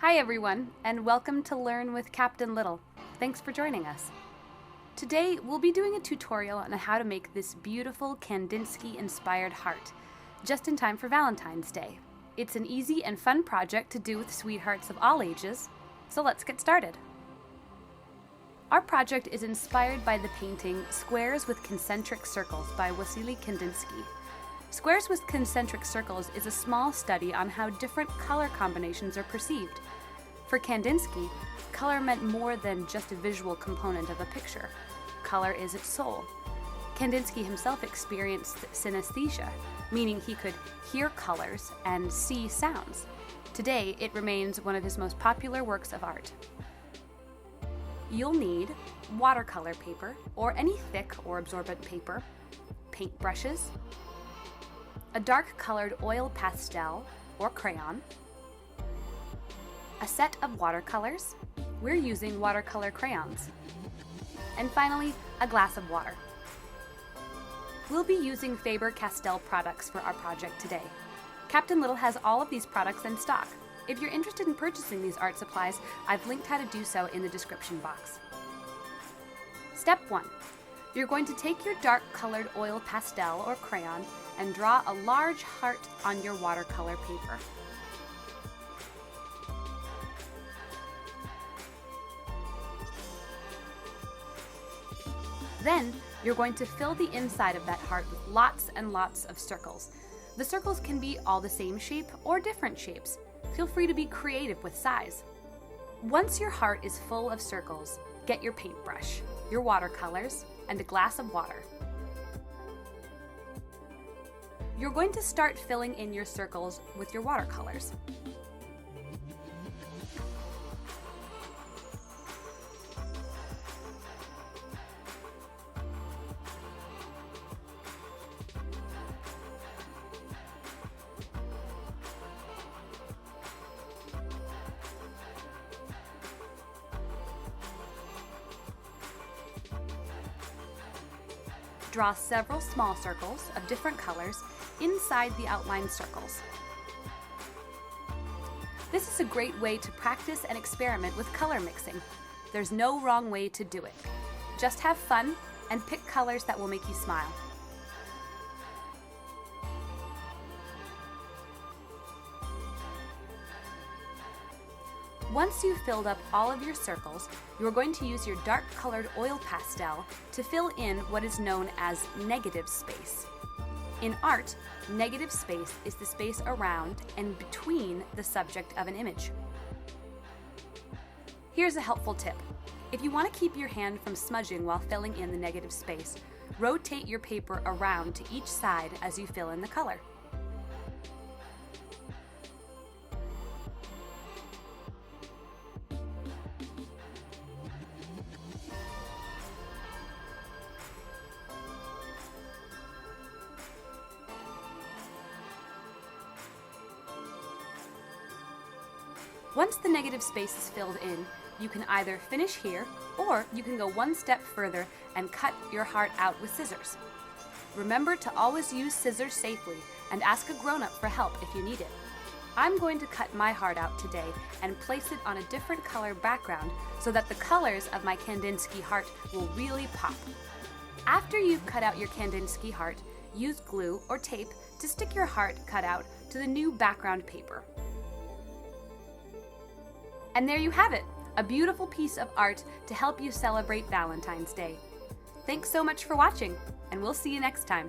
Hi everyone, and welcome to Learn with Captain Little. Thanks for joining us. Today we'll be doing a tutorial on how to make this beautiful Kandinsky-inspired heart, just in time for Valentine's Day. It's an easy and fun project to do with sweethearts of all ages, so let's get started. Our project is inspired by the painting Squares with Concentric Circles by Wassily Kandinsky. Squares with Concentric Circles is a small study on how different color combinations are perceived. For Kandinsky, color meant more than just a visual component of a picture. Color is its soul. Kandinsky himself experienced synesthesia, meaning he could hear colors and see sounds. Today, it remains one of his most popular works of art. You'll need watercolor paper, or any thick or absorbent paper, paintbrushes, a dark-colored oil pastel or crayon, a set of watercolors, we're using watercolor crayons, and finally, a glass of water. We'll be using Faber-Castell products for our project today. Captain Little has all of these products in stock. If you're interested in purchasing these art supplies, I've linked how to do so in the description box. Step 1. You're going to take your dark-colored oil pastel or crayon and draw a large heart on your watercolor paper. Then, you're going to fill the inside of that heart with lots and lots of circles. The circles can be all the same shape or different shapes. Feel free to be creative with size. Once your heart is full of circles, get your paintbrush, your watercolors, and a glass of water. You're going to start filling in your circles with your watercolors. Draw several small circles of different colors inside the outlined circles. This is a great way to practice and experiment with color mixing. There's no wrong way to do it. Just have fun and pick colors that will make you smile. Once you've filled up all of your circles, you're going to use your dark-colored oil pastel to fill in what is known as negative space. In art, negative space is the space around and between the subject of an image. Here's a helpful tip. If you want to keep your hand from smudging while filling in the negative space, rotate your paper around to each side as you fill in the color. Once the negative space is filled in, you can either finish here, or you can go one step further and cut your heart out with scissors. Remember to always use scissors safely and ask a grown-up for help if you need it. I'm going to cut my heart out today and place it on a different color background so that the colors of my Kandinsky heart will really pop. After you've cut out your Kandinsky heart, use glue or tape to stick your heart cut out to the new background paper. And there you have it, a beautiful piece of art to help you celebrate Valentine's Day. Thanks so much for watching, and we'll see you next time.